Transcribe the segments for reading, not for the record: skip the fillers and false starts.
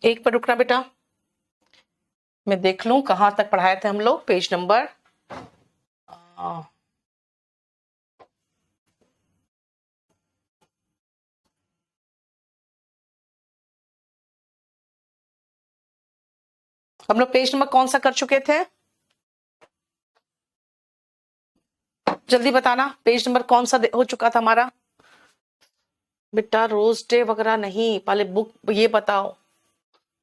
एक पर रुकना बेटा, मैं देख लूं कहां तक पढ़ाए थे हम लोग। पेज नंबर हम लोग पेज नंबर कौन सा कर चुके थे, जल्दी बताना। पेज नंबर कौन सा हो चुका था हमारा बेटा? रोज डे वगैरह नहीं, पहले बुक ये बताओ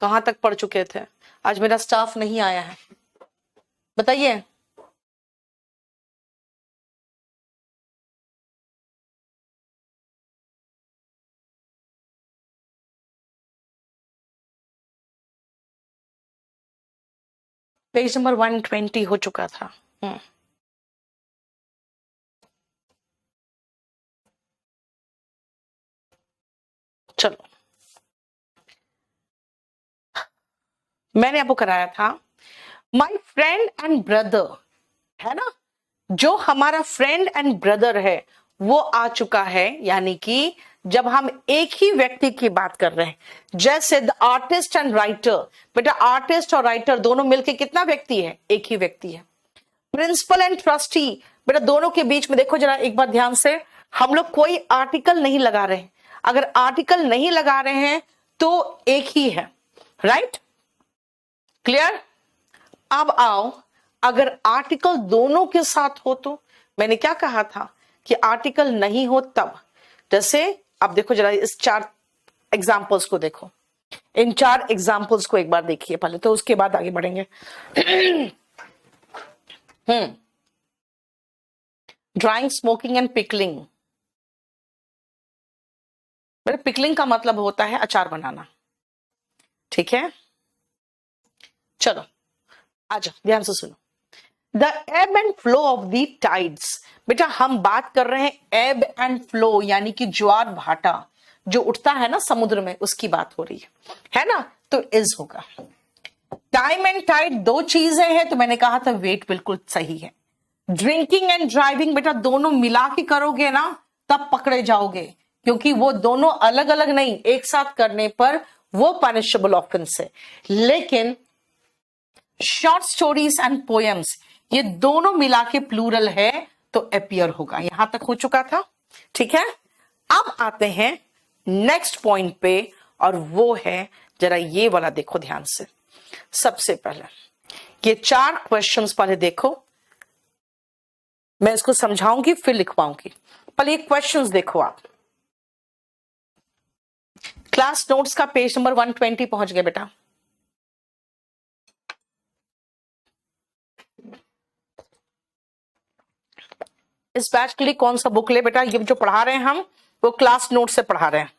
कहां तक पढ़ चुके थे। आज मेरा स्टाफ नहीं आया है, बताइए। पेज नंबर 120 हो चुका था। चलो, मैंने आपको कराया था माई फ्रेंड एंड ब्रदर, है ना। जो हमारा फ्रेंड एंड ब्रदर है वो आ चुका है, यानी कि जब हम एक ही व्यक्ति की बात कर रहे हैं, जैसे द आर्टिस्ट एंड राइटर। बेटा आर्टिस्ट और राइटर दोनों मिलके कितना व्यक्ति है? एक ही व्यक्ति है। प्रिंसिपल एंड ट्रस्टी, बेटा दोनों के बीच में देखो जरा एक बार ध्यान से, हम लोग कोई आर्टिकल नहीं लगा रहे हैं। अगर आर्टिकल नहीं लगा रहे हैं तो एक ही है, राइट? क्लियर? अब आओ, अगर आर्टिकल दोनों के साथ हो तो मैंने क्या कहा था कि आर्टिकल नहीं हो तब। जैसे अब देखो जरा इस 4 एग्जाम्पल्स को देखो, इन 4 एग्जाम्पल्स को एक बार देखिए पहले, तो उसके बाद आगे बढ़ेंगे। Drawing, smoking and pickling. मेरे पिकलिंग का मतलब होता है अचार बनाना, ठीक है। चलो आजा, ध्यान से सुनो। The above and flow of the tides. बेटा हम बात कर रहे हैं एब एंड फ्लो, यानी कि ज्वार भाटा जो उठता है ना समुद्र में, उसकी बात हो रही है ना। तो इज होगा। टाइम एंड टाइड 2 चीजें हैं, तो मैंने कहा था वेट बिल्कुल सही है। ड्रिंकिंग एंड ड्राइविंग, बेटा दोनों मिला के करोगे ना तब पकड़े जाओगे, क्योंकि वो दोनों अलग अलग नहीं, एक साथ करने पर वो पनिशेबल ऑफेंस है। लेकिन शॉर्ट स्टोरीज एंड पोएम्स ये दोनों मिला के प्लूरल है, तो अपीयर होगा। यहां तक हो चुका था, ठीक है। अब आते हैं नेक्स्ट पॉइंट पे, और वो है जरा ये वाला देखो ध्यान से। सबसे पहले ये 4 क्वेश्चंस पहले देखो, मैं इसको समझाऊंगी फिर लिखवाऊंगी। पहले ये क्वेश्चंस देखो आप। क्लास नोट्स का पेज नंबर 120 पहुंच गए बेटा। इस बैच के लिए कौन सा बुक ले बेटा? ये जो पढ़ा रहे हैं हम वो क्लास नोट से पढ़ा रहे हैं।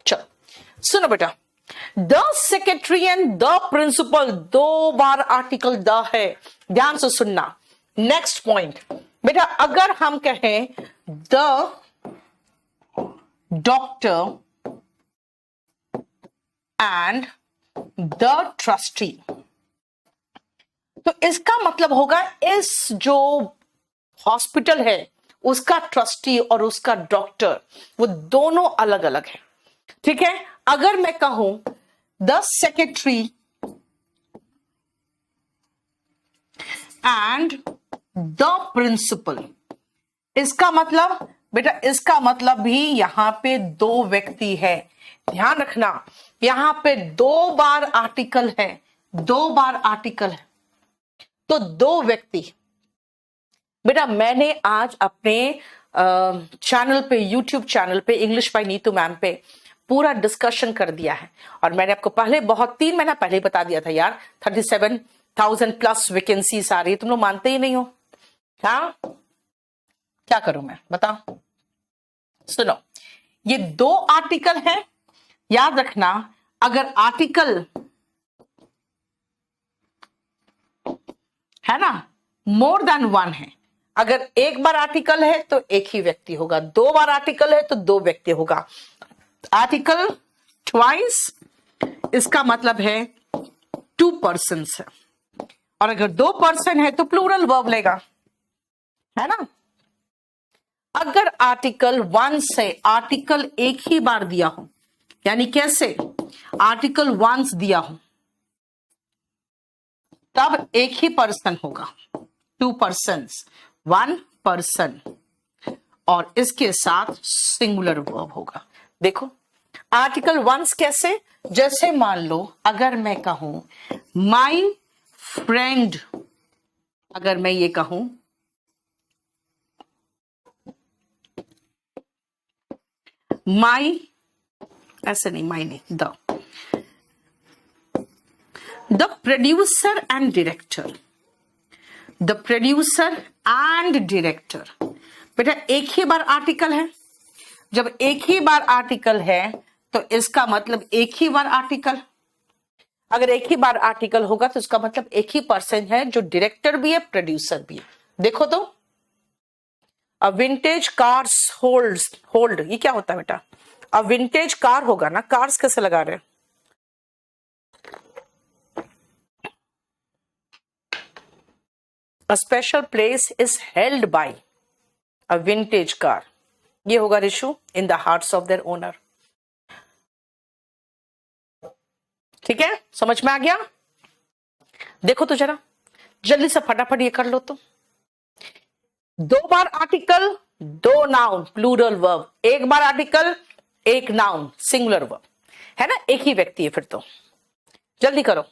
चलो सुनो बेटा, the secretary and the principal 2 बार आर्टिकल द है, ध्यान से सुनना। नेक्स्ट पॉइंट बेटा, अगर हम कहें the doctor and the trustee, तो इसका मतलब होगा इस जो हॉस्पिटल है उसका ट्रस्टी और उसका डॉक्टर वो दोनों अलग अलग है, ठीक है। अगर मैं कहूं the secretary and the principal. इसका मतलब बेटा, इसका मतलब भी यहां पे दो व्यक्ति है। ध्यान रखना, यहां पे दो बार आर्टिकल है, दो बार आर्टिकल है, तो दो व्यक्ति। बेटा मैंने आज अपने चैनल पे, यूट्यूब चैनल पे, इंग्लिश बाय नीतू मैम पे पूरा डिस्कशन कर दिया है। और मैंने आपको पहले, बहुत 3 महीना पहले बता दिया था यार, 37,000 प्लस वैकेंसीज आ रही है। तुम लोग मानते ही नहीं हो। हाँ, क्या करूं मैं बताओ। सुनो, ये दो आर्टिकल है, याद रखना। अगर आर्टिकल है ना मोर देन वन है, अगर एक बार आर्टिकल है तो एक ही व्यक्ति होगा, दो बार आर्टिकल है तो दो व्यक्ति होगा। आर्टिकल ट्वाइस, इसका मतलब है 2 पर्सन्स है। और अगर 2 पर्सन है तो प्लूरल वर्ब लेगा, है ना। अगर आर्टिकल 1 से आर्टिकल एक ही बार दिया हो, यानी कैसे, आर्टिकल 1 दिया हो, तब एक ही पर्सन होगा, 2 पर्सन्स, 1 पर्सन, और इसके साथ सिंगुलर वर्ब होगा। देखो आर्टिकल 1 कैसे, जैसे मान लो अगर मैं कहूं माई फ्रेंड, अगर मैं ये कहूं माई, ऐसे नहीं, माई नहीं, the producer and director, the producer and director. बेटा एक ही बार आर्टिकल है, जब एक ही बार आर्टिकल है तो इसका मतलब एक ही बार आर्टिकल। अगर एक ही बार आर्टिकल होगा तो इसका मतलब एक ही पर्सन है जो डायरेक्टर भी है, प्रोड्यूसर भी है। देखो तो, अ विंटेज कार्स होल्ड, ये क्या होता है बेटा, अ विंटेज कार होगा ना, कार्स कैसे लगा रहे हैं, a special place is held by a vintage car, ये होगा Rishu, in the hearts of their owner। ठीक है, समझ में आ गया। देखो तो जरा जल्दी से फटाफट ये कर लो तो, दो बार आर्टिकल, दो नाउन प्लूरल वर्ब, एक बार आर्टिकल, एक नाउन सिंगुलर वर्ब, है ना, एक ही व्यक्ति है फिर तो। जल्दी करो।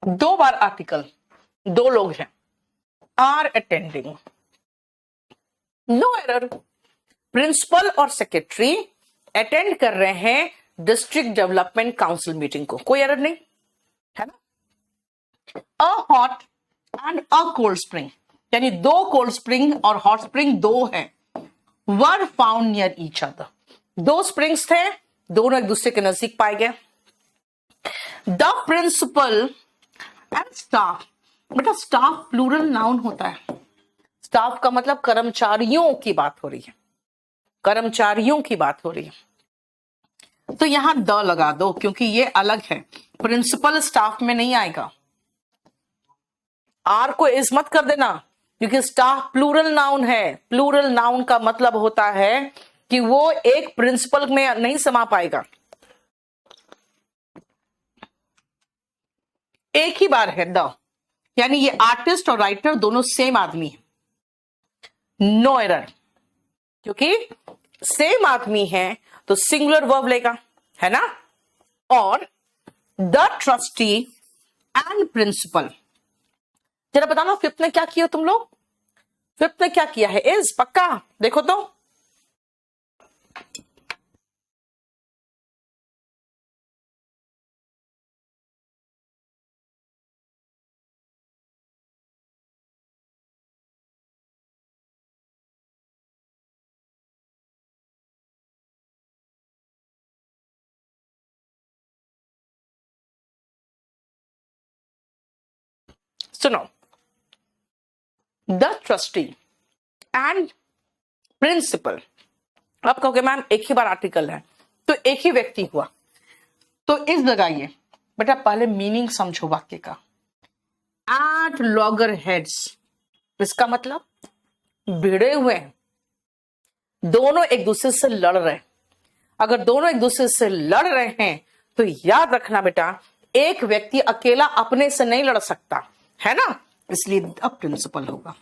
दो बार आर्टिकल, दो लोग हैं, are attending, no error. Principal और सेक्रेटरी अटेंड कर रहे हैं डिस्ट्रिक्ट डेवलपमेंट काउंसिल मीटिंग को, कोई एरर नहीं, है ना। A hot and a cold spring, यानी दो कोल्ड स्प्रिंग और हॉट स्प्रिंग दो हैं, were found near each other, दो स्प्रिंग्स थे, दोनों एक दूसरे के नजदीक पाए गए। द प्रिंसिपल एंड स्टाफ, बेटा स्टाफ प्लूरल नाउन होता है, स्टाफ का मतलब कर्मचारियों की बात हो रही है, कर्मचारियों की बात हो रही है, तो यहां द लगा दो क्योंकि ये अलग है, प्रिंसिपल स्टाफ में नहीं आएगा। आर को इस मत कर देना क्योंकि स्टाफ प्लूरल नाउन है, प्लूरल नाउन का मतलब होता है कि वो एक प्रिंसिपल में नहीं समा पाएगा। एक ही बार है द, यानी ये आर्टिस्ट और राइटर दोनों सेम आदमी है, नो एरर, क्योंकि सेम आदमी है तो सिंगुलर वर्ब लेगा, है ना। और द ट्रस्टी एंड प्रिंसिपल, जरा बताना फिफ्थ में क्या किया तुम लोग, फिफ्थ में क्या किया है, इज पक्का देखो तो, सुनो, द ट्रस्टी एंड प्रिंसिपल। आप कहोगे मैम एक ही बार आर्टिकल है तो एक ही व्यक्ति हुआ, तो इस लगाइए बेटा, पहले मीनिंग समझो वाक्य का। एट लॉगर हेड्स, इसका मतलब भिड़े हुए हैं, दोनों एक दूसरे से लड़ रहे हैं। अगर दोनों एक दूसरे से लड़ रहे हैं तो याद रखना बेटा, एक व्यक्ति अकेला अपने से नहीं लड़ सकता है ना, इसलिए द प्रिंसिपल होगा।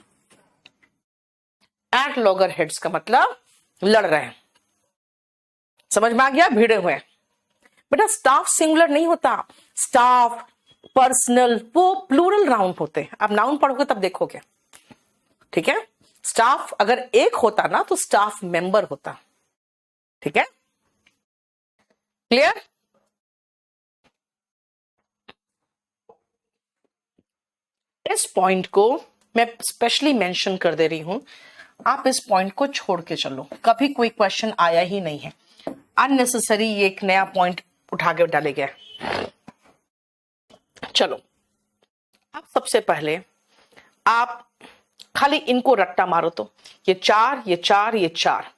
एट लॉगर हेड्स का मतलब लड़ रहे हैं, समझ में आ गया, भिड़े हुए हैं। बेटा स्टाफ सिंगुलर नहीं होता, स्टाफ, पर्सनल, वो प्लूरल नाउन होते हैं। आप नाउन पढ़ोगे तब देखोगे, ठीक है। स्टाफ अगर एक होता ना तो स्टाफ मेंबर होता, ठीक है, क्लियर। इस पॉइंट को मैं स्पेशली मेंशन कर दे रही हूं, आप इस पॉइंट को छोड़ के चलो, कभी कोई क्वेश्चन आया ही नहीं है, अननेसेसरी ये एक नया पॉइंट उठा के डाले गए। चलो, अब सबसे पहले आप खाली इनको रट्टा मारो, तो ये चार, ये चार, ये चार,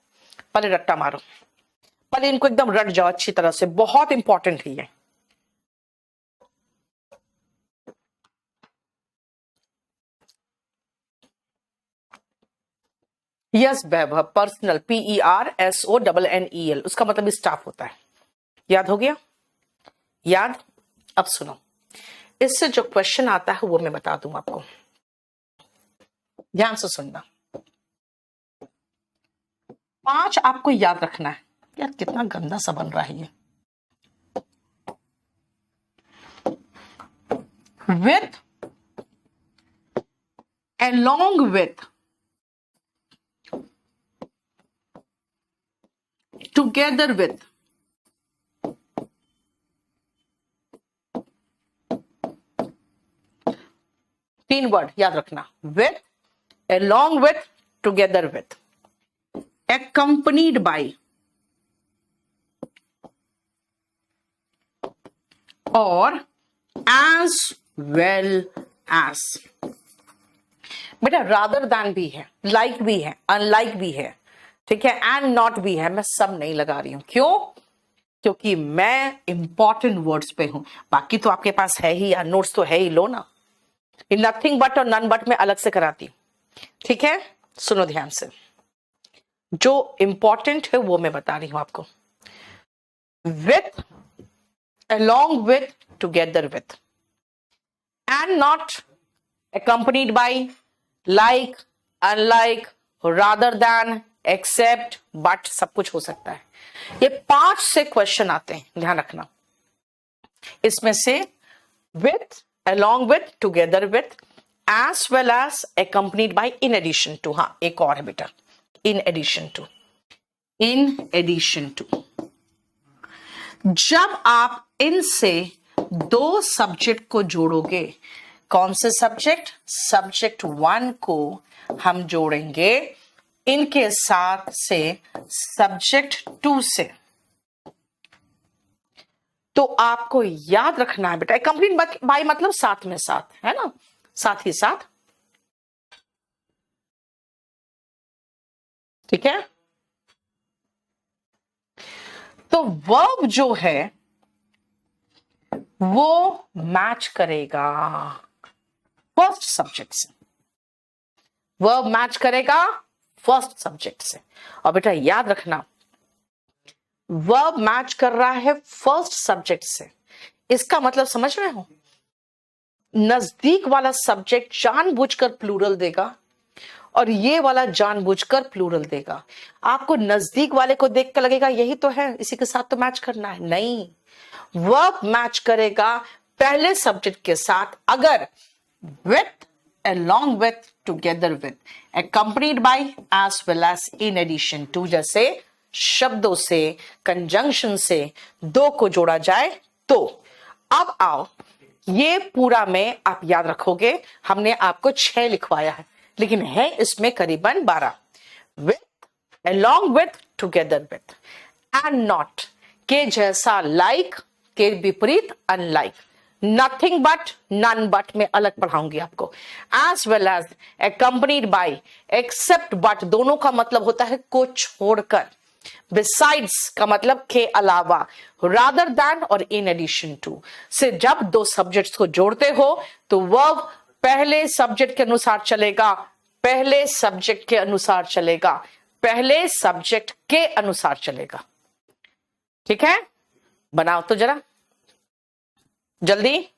पहले रट्टा मारो, पहले इनको एकदम रट जाओ अच्छी तरह से, बहुत इंपॉर्टेंट है ये। यस वैभव, पर्सनल, PERSONNEL, उसका मतलब स्टाफ होता है। याद हो गया? याद? अब सुनो, इससे जो क्वेश्चन आता है वो मैं बता दूं आपको, ध्यान से सुनना। 5 आपको याद रखना है। यार कितना गंदा सा बन रहा है ये। With, along with, together with, तीन वर्ड याद रखना, with, along with, together with, accompanied by, और as well as। बेटा रादर दैन भी है, लाइक भी है, अनलाइक भी है, ठीक है, एंड नॉट भी है। मैं सब नहीं लगा रही हूं, क्यों? क्योंकि मैं इंपॉर्टेंट वर्ड्स पे हूं, बाकी तो आपके पास है ही, या नोट्स तो है ही, लो ना। नथिंग बट और नन बट में अलग से कराती, ठीक है। सुनो ध्यान से, जो इंपॉर्टेंट है वो मैं बता रही हूं आपको। With, along with, together with, and not accompanied by, like, unlike, rather than, except, but, सब कुछ हो सकता है। ये 5 से क्वेश्चन आते हैं, ध्यान रखना। इसमें से with, along with, together with, as well as, accompanied by, in addition to, हाँ एक और है बेटा, in addition to, in addition to। जब आप इनसे 2 सब्जेक्ट को जोड़ोगे, कौन से सब्जेक्ट? सब्जेक्ट 1 को हम जोड़ेंगे इनके साथ से सब्जेक्ट 2 से, तो आपको याद रखना है बेटा, अकम्पनीड बाय मतलब साथ में साथ, है ना, साथ ही साथ, ठीक है। तो वर्ब जो है वो मैच करेगा फर्स्ट सब्जेक्ट से, वर्ब मैच करेगा फर्स्ट सब्जेक्ट से। और बेटा याद रखना, वर्ब मैच कर रहा है फर्स्ट सब्जेक्ट से, इसका मतलब समझ रहे हो, नजदीक वाला सब्जेक्ट जानबूझकर प्लूरल देगा और ये वाला जानबूझकर प्लूरल देगा। आपको नजदीक वाले को देख कर लगेगा यही तो है, इसी के साथ तो मैच करना है, नहीं, वर्ब मैच करेगा पहले सब्जेक्ट के साथ अगर with, along with, together with, accompanied by, as well as, in addition to जैसे शब्दों से, कंजंक्शन से 2 को जोड़ा जाए तो। अब आओ, ये पूरा में आप याद रखोगे, हमने आपको 6 लिखवाया है लेकिन है इसमें करीबन 12। with, along with, together with, and not, के जैसा like, के विपरीत unlike, nothing but, none but में अलग पढ़ाऊंगी आपको। As well as, accompanied by, except but दोनों का मतलब होता है को छोड़कर, बिसाइड्स का मतलब के अलावा, रादर देन और इन एडिशन टू से जब दो सब्जेक्ट्स को जोड़ते हो तो वर्ब पहले सब्जेक्ट के अनुसार चलेगा, पहले सब्जेक्ट के अनुसार चलेगा, पहले सब्जेक्ट के अनुसार चलेगा। ठीक है, बनाओ तो जरा जल्दी।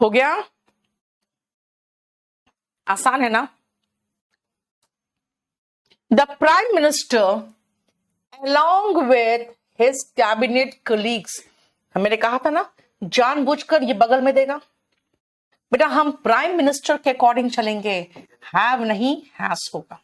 हो गया, आसान है ना। The prime minister along with his cabinet colleagues, मैंने कहा था ना जानबूझकर ये बगल में देगा बेटा, हम प्राइम मिनिस्टर के अकॉर्डिंग चलेंगे, हैव नहीं हैज होगा।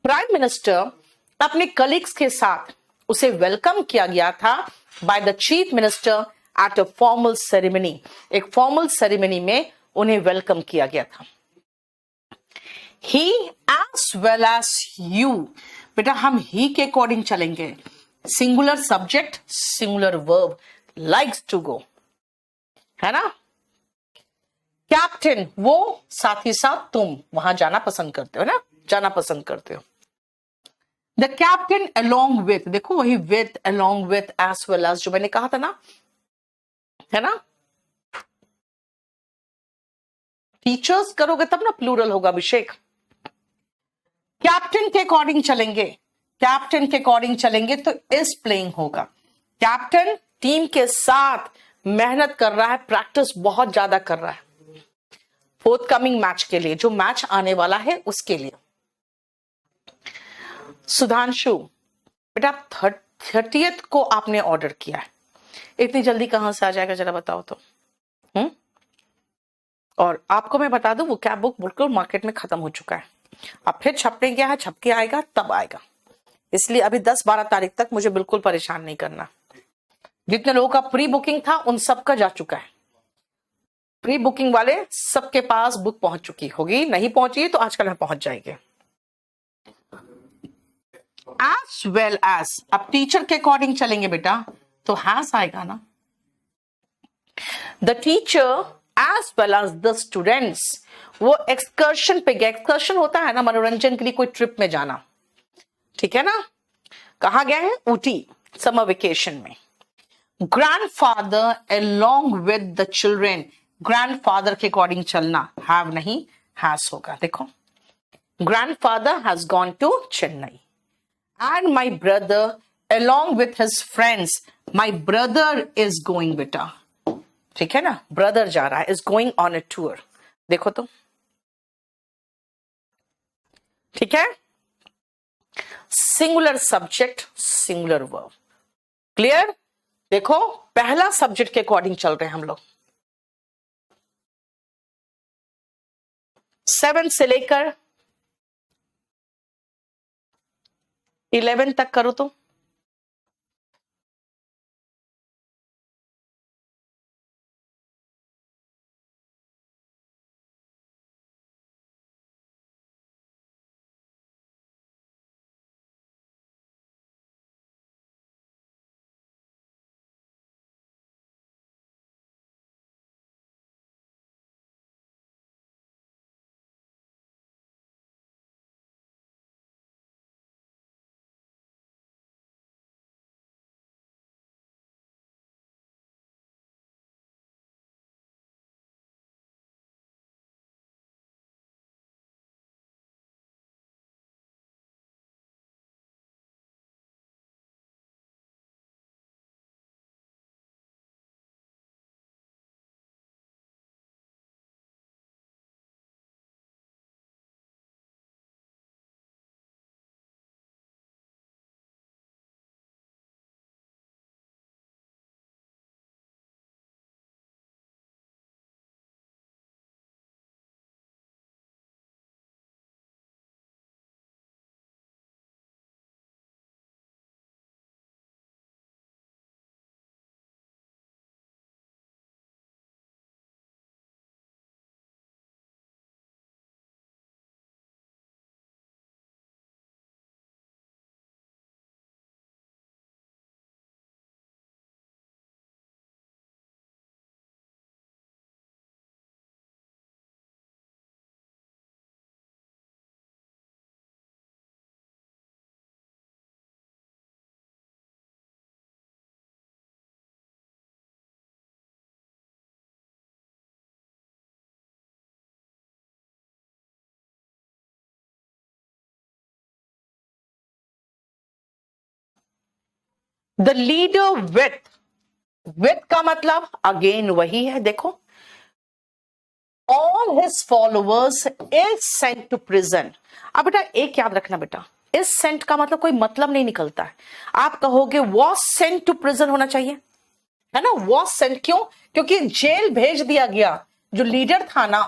प्राइम मिनिस्टर अपने कलीग्स के साथ उसे वेलकम किया गया था by the chief minister at a formal ceremony, एक फॉर्मल सेरेमनी में उन्हें वेलकम किया गया था। He as well as you, बेटा हम ही के अकॉर्डिंग चलेंगे, singular subject singular verb, likes to go, है ना। कैप्टन वो, साथ ही साथ तुम वहां जाना पसंद करते हो ना, जाना पसंद करते हो। द कैप्टन अलोंग विथ, देखो वही with, along with, as well as जो मैंने कहा था ना, है ना। टीचर्स करोगे तब ना प्लूरल होगा अभिषेक। कैप्टन के अकॉर्डिंग चलेंगे, कैप्टन के अकॉर्डिंग चलेंगे तो इज प्लेइंग होगा। कैप्टन टीम के साथ मेहनत कर रहा है, प्रैक्टिस बहुत ज्यादा कर रहा है फोर्थ कमिंग मैच के लिए, जो मैच आने वाला है उसके लिए। सुधांशु बेटा 30th को आपने ऑर्डर किया है, इतनी जल्दी कहां से आ जाएगा जरा बताओ तो। और आपको मैं बता दूं वो क्या बुक बिल्कुल मार्केट में खत्म हो चुका है, अब फिर छपने गया है, छप के आएगा तब आएगा, इसलिए अभी 10-12 तारीख तक मुझे बिल्कुल परेशान नहीं करना। जितने लोगों का प्री बुकिंग था उन सबका जा चुका है, प्री बुकिंग वाले सबके पास बुक पहुंच चुकी होगी, नहीं पहुंची तो आजकल में पहुंच जाएगी। एज वेल एज, अब टीचर के अकॉर्डिंग चलेंगे बेटा तो हैज आएगा ना। The teacher as well as the students, वो एक्सकर्शन पे गया, एक्सकर्शन होता है ना मनोरंजन के लिए कोई ट्रिप में जाना, ठीक है ना। कहा गया है ऊटी समर वेकेशन में। Grandfather along with the children, grandfather के अकॉर्डिंग चलना, हैव नहीं हैज होगा। देखो grandfather has gone to Chennai and my brother along with his friends, my brother is going बेटा, ठीक है ना, ब्रदर जा रहा है, is going on a tour. देखो तो ठीक है, singular subject singular verb, clear. देखो पहला सब्जेक्ट के अकॉर्डिंग चल रहे हैं हम लोग, 7 से लेकर 11 तक करो तो। द लीडर विथ का मतलब अगेन वही है, देखो, all his followers is sent to prison. अब बेटा एक याद रखना बेटा, इस सेंट का मतलब कोई मतलब नहीं निकलता है। आप कहोगे वॉज सेंट टू प्रिजन होना चाहिए, है ना, वॉज सेंट, क्यों? क्योंकि जेल भेज दिया गया। जो लीडर था ना,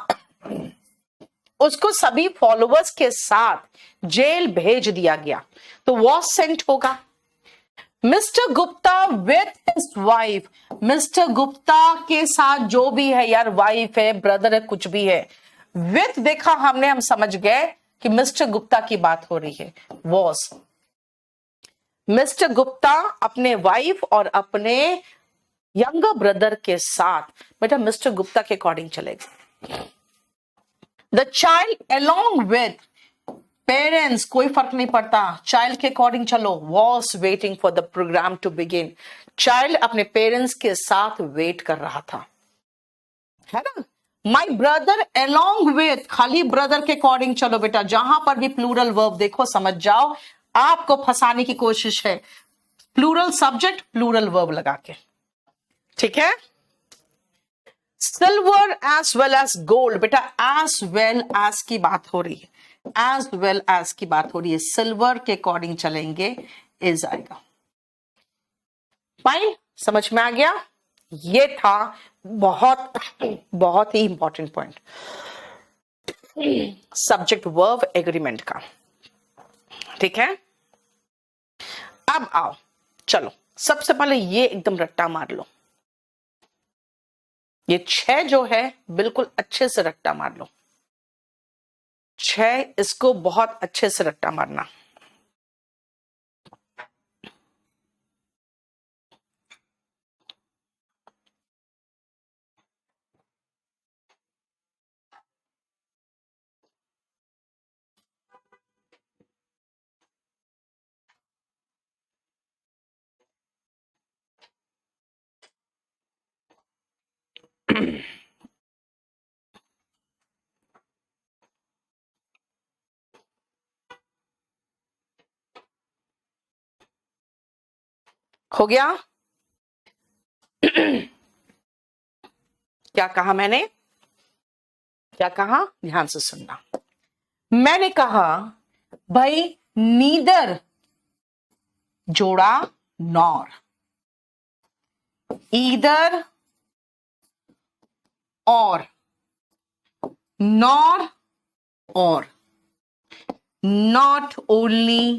उसको सभी फॉलोअर्स के साथ जेल भेज दिया गया, तो वॉज सेंट होगा। Mister Gupta with his wife, mister Gupta के साथ जो भी है यार, वाइफ है, ब्रदर है, कुछ भी है, विथ देखा हमने, हम समझ गए कि मिस्टर गुप्ता की बात हो रही है। वॉज, मिस्टर गुप्ता अपने वाइफ और अपने यंगर ब्रदर के साथ, बेटा मिस्टर गुप्ता के अकॉर्डिंग चलेगा। The child along with parents, कोई फर्क नहीं पड़ता, चाइल्ड के अकॉर्डिंग चलो, was waiting for the programme to begin. Child अपने पेरेंट्स के साथ वेट कर रहा था, है ना। माई ब्रदर अलोंग विथ, खाली ब्रदर के अकॉर्डिंग चलो बेटा, जहां पर भी प्लूरल वर्ब देखो समझ जाओ, आपको फंसाने की कोशिश है, प्लूरल सब्जेक्ट प्लूरल वर्ब लगा के, ठीक है। Silver as well as gold, बेटा एज वेल एज की बात हो रही है, एज वेल एज की बात हो रही है, सिल्वर के अकॉर्डिंग चलेंगे, इज आएगा। फाइन, समझ में आ गया। ये था बहुत बहुत ही important point subject verb agreement का, ठीक है। अब आओ, चलो सबसे पहले ये एकदम रट्टा मार लो, ये 6 जो है बिल्कुल अच्छे से रट्टा मार लो, 6 इसको बहुत अच्छे से रट्टा मारना। हो गया? क्या कहा मैंने, क्या कहा, ध्यान से सुनना। मैंने कहा भाई नीदर जोड़ा नॉर, ईदर और, नॉर और, नॉट ओनली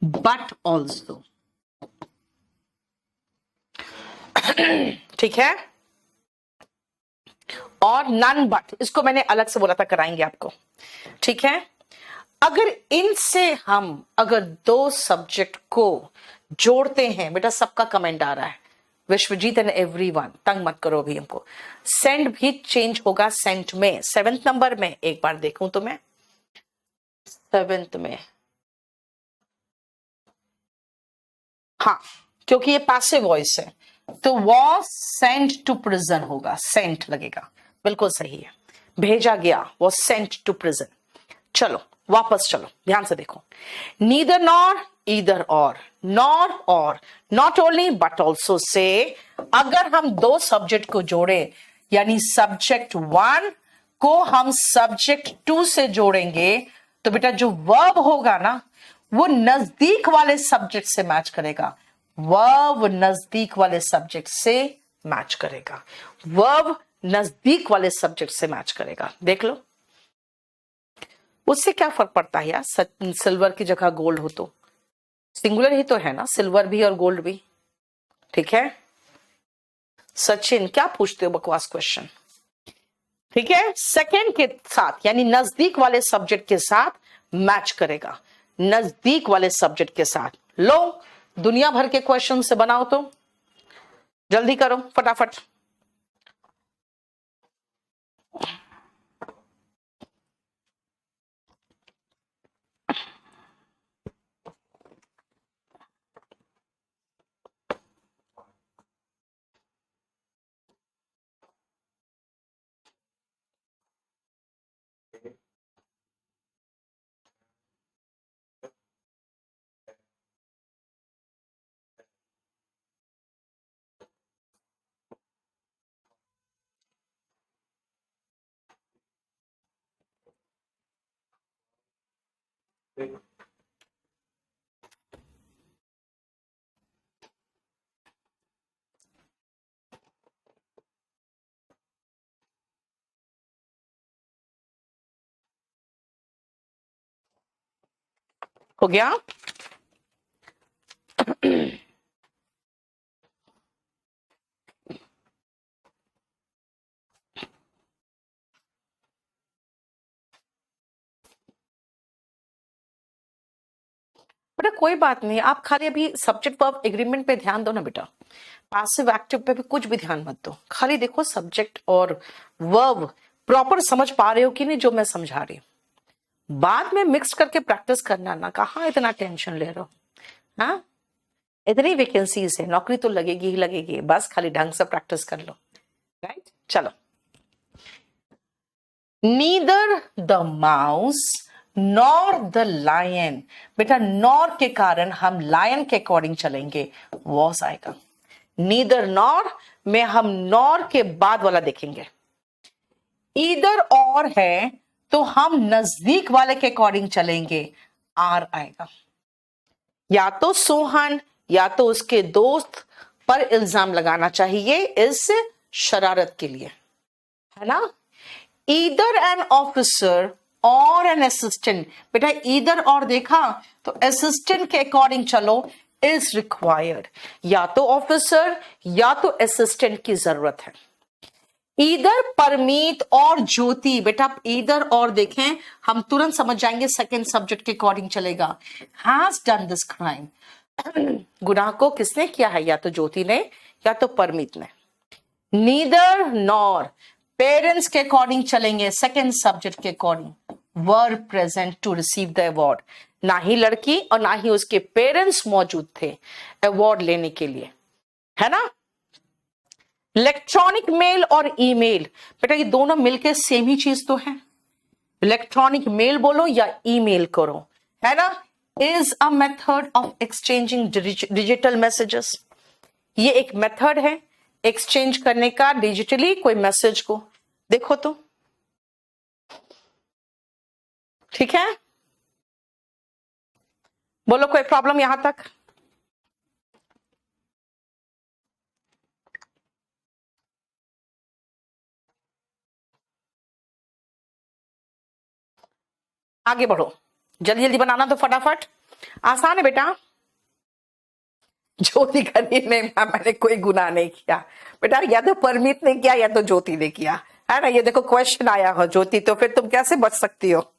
बट ऑल्सो, ठीक है। और नन बट, इसको मैंने अलग से बोला था, कराएंगे आपको, ठीक है। अगर इनसे हम अगर 2 सब्जेक्ट को जोड़ते हैं, बेटा सबका कमेंट आ रहा है, विश्वजीत एंड एवरीवन, तंग मत करो अभी हमको। सेंड भी चेंज होगा सेंट में, 7th नंबर में, एक बार देखूं तो मैं 7th में, हाँ, क्योंकि ये पैसिव वॉइस है, तो वॉज सेंट टू प्रिजन होगा, सेंट लगेगा, बिल्कुल सही है, भेजा गया, वॉज सेंट टू प्रिजन। चलो वापस चलो, ध्यान से देखो, नीदर नॉर, ईदर और, नॉर और, not only but also say, अगर हम 2 सब्जेक्ट को जोड़े, यानी सब्जेक्ट 1 को हम सब्जेक्ट 2 से जोड़ेंगे, तो बेटा जो वर्ब होगा ना, वो नजदीक वाले सब्जेक्ट से मैच करेगा, वर्ब नजदीक वाले सब्जेक्ट से मैच करेगा, वर्ब नजदीक वाले सब्जेक्ट से मैच करेगा। देख लो, उससे क्या फर्क पड़ता है यार, सिल्वर की जगह गोल्ड हो तो, सिंगुलर ही तो है ना, सिल्वर भी और गोल्ड भी, ठीक है। सचिन क्या पूछते हो बकवास क्वेश्चन, ठीक है। सेकेंड के साथ यानी नजदीक वाले सब्जेक्ट के साथ मैच करेगा, नजदीक वाले सब्जेक्ट के साथ। लो दुनिया भर के क्वेश्चन से बनाओ, तो जल्दी करो फटाफट। हो गया। बेटा कोई बात नहीं, आप खाली अभी सब्जेक्ट वर्ब एग्रीमेंट पे ध्यान दो ना बेटा, पैसिव एक्टिव पे भी कुछ भी ध्यान मत दो, खाली देखो सब्जेक्ट और वर्ब प्रॉपर समझ पा रहे हो कि नहीं जो मैं समझा रही हूँ। बाद में मिक्स करके प्रैक्टिस करना ना, कहाँ इतना टेंशन ले रहे हो। हाँ, इतनी वैकेंसीज है, नौकरी तो लगेगी ही लगेगी, बस खाली ढंग से प्रैक्टिस कर लो। राइट, चलो। Neither the mouse nor the lion, बेटा नॉर के कारण हम लायन के अकॉर्डिंग चलेंगे, वॉस आएगा। नीदर नॉर में हम नॉर के बाद वाला देखेंगे। ईदर और है तो हम नजदीक वाले के अकॉर्डिंग चलेंगे, आर आएगा। या तो सोहन या तो उसके दोस्त पर इल्जाम लगाना चाहिए इस शरारत के लिए, है ना। ईदर एन ऑफिसर और एन असिस्टेंट, बेटा ईदर और देखा तो असिस्टेंट के अकॉर्डिंग चलो, इज रिक्वायर्ड। या तो ऑफिसर या तो असिस्टेंट की जरूरत है। ईदर परमीत और ज्योति, बेटा ईदर और देखें हम तुरंत समझ जाएंगे सेकेंड सब्जेक्ट के अकॉर्डिंग चलेगा। हैज डन दिस क्राइम, गुनाह को किसने किया है, या तो ज्योति ने या तो परमीत ने। नीदर नॉर पेरेंट्स के अकॉर्डिंग चलेंगे, सेकेंड सब्जेक्ट के according were present to receive the award, ना ही लड़की और ना ही उसके पेरेंट्स मौजूद थे अवार्ड लेने के लिए, है ना। इलेक्ट्रॉनिक मेल और ईमेल, बेटा ये दोनों मिलकर सेम ही चीज तो है, इलेक्ट्रॉनिक मेल बोलो या ईमेल करो, है ना। Is a method of exchanging digital messages, ये एक मेथड है एक्सचेंज करने का डिजिटली कोई मैसेज को, देखो तो ठीक है। बोलो कोई प्रॉब्लम यहां तक। आगे बढ़ो, जल्दी जल्दी बनाना तो फटाफट, आसान है बेटा। ज्योति करी नहीं, मैंने कोई गुनाह नहीं किया बेटा, या तो परमीत ने किया या तो ज्योति ने किया, है ना। ये देखो क्वेश्चन आया हो ज्योति, तो फिर तुम कैसे बच सकती हो।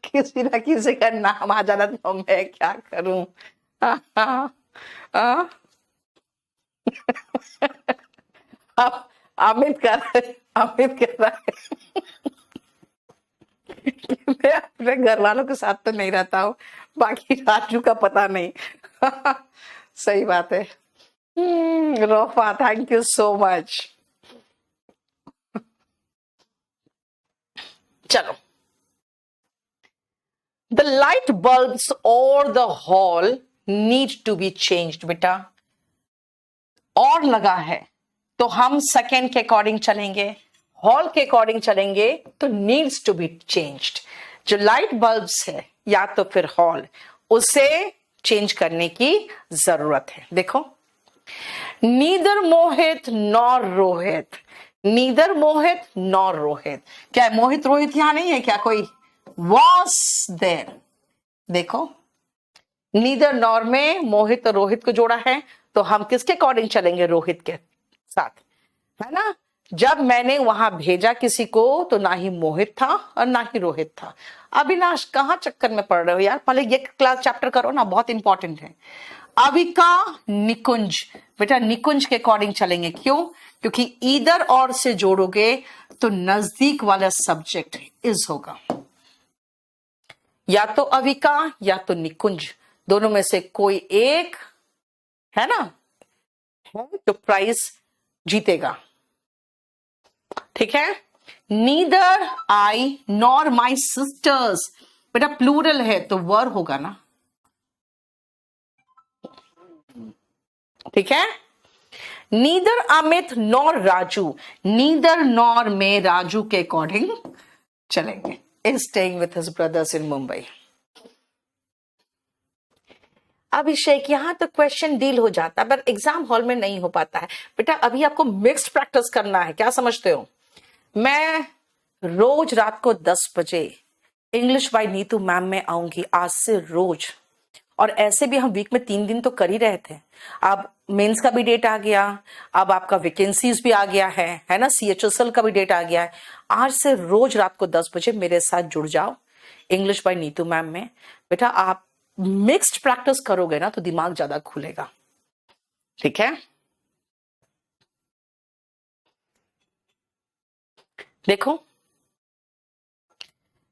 किसी ना किसी का नाम आ जाना तो मैं क्या करूं। अब अमित कर रहा है मैं अपने घर वालों के साथ तो नहीं रहता हूँ, बाकी राजू का पता नहीं सही बात है। रोफा, थैंक यू सो मच। चलो, द लाइट बल्ब्स और the hall need to be changed. बेटा और लगा है तो हम सेकेंड के अकॉर्डिंग चलेंगे, हॉल के अकॉर्डिंग चलेंगे तो नीड्स टू बी चेंज्ड। जो लाइट बल्ब्स है या तो फिर हॉल, उसे चेंज करने की जरूरत है। देखो, neither Mohit nor Rohit, neither Mohit nor Rohit. क्या मोहित रोहित यहां नहीं है क्या कोई? Was there. देखो, नीदर नॉर में मोहित और रोहित को जोड़ा है, तो हम किसके अकॉर्डिंग चलेंगे? रोहित के साथ, है ना। जब मैंने वहां भेजा किसी को तो ना ही मोहित था और ना ही रोहित था। अविनाश कहां चक्कर में पड़ रहे हो यार, पहले ये क्लास चैप्टर करो ना, बहुत इंपॉर्टेंट है। अविका निकुंज, बेटा निकुंज के अकॉर्डिंग चलेंगे। क्यों? क्योंकि ईदर और से जोड़ोगे तो नजदीक वाला सब्जेक्ट इज होगा, या तो अविका या तो निकुंज, दोनों में से कोई एक है ना, है जो प्राइज जीतेगा। ठीक है। Neither I nor my sisters, बेटा प्लूरल है तो वर होगा ना। ठीक है। Neither Amit nor Raju, neither nor में राजू के अकॉर्डिंग चलेंगे। Is staying with his brothers in Mumbai. Abhishek, यहां तो क्वेश्चन डील हो जाता है पर एग्जाम हॉल में नहीं हो पाता है। बेटा अभी आपको मिक्स्ड प्रैक्टिस करना है, क्या समझते हो? मैं रोज रात को 10 बजे इंग्लिश बाय नीतू मैम में आऊंगी आज से रोज, और ऐसे भी हम वीक में 3 दिन तो कर ही रहे थे। अब मेंस का भी डेट आ गया, अब आपका वैकेंसीज भी आ गया है ना, CHSL का भी डेट आ गया है। आज से रोज रात को 10 बजे मेरे साथ जुड़ जाओ इंग्लिश बाय नीतू मैम में। बेटा आप मिक्स्ड प्रैक्टिस करोगे ना तो दिमाग ज्यादा खुलेगा। ठीक है। देखो,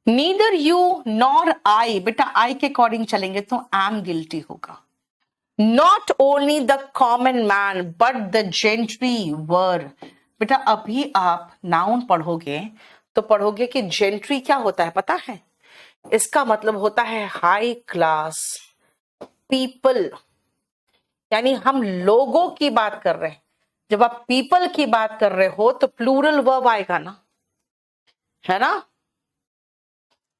नीदर यू नॉर आई, बेटा आई के अकॉर्डिंग चलेंगे तो एम गिल्टी होगा। Not only the common man but the gentry were, बेटा अभी आप नाउन पढ़ोगे तो पढ़ोगे कि जेंट्री क्या होता है पता है? इसका मतलब होता है हाई क्लास पीपल, यानी हम लोगों की बात कर रहे हैं। जब आप पीपल की बात कर रहे हो तो प्लूरल वर्ब आएगा ना, है ना।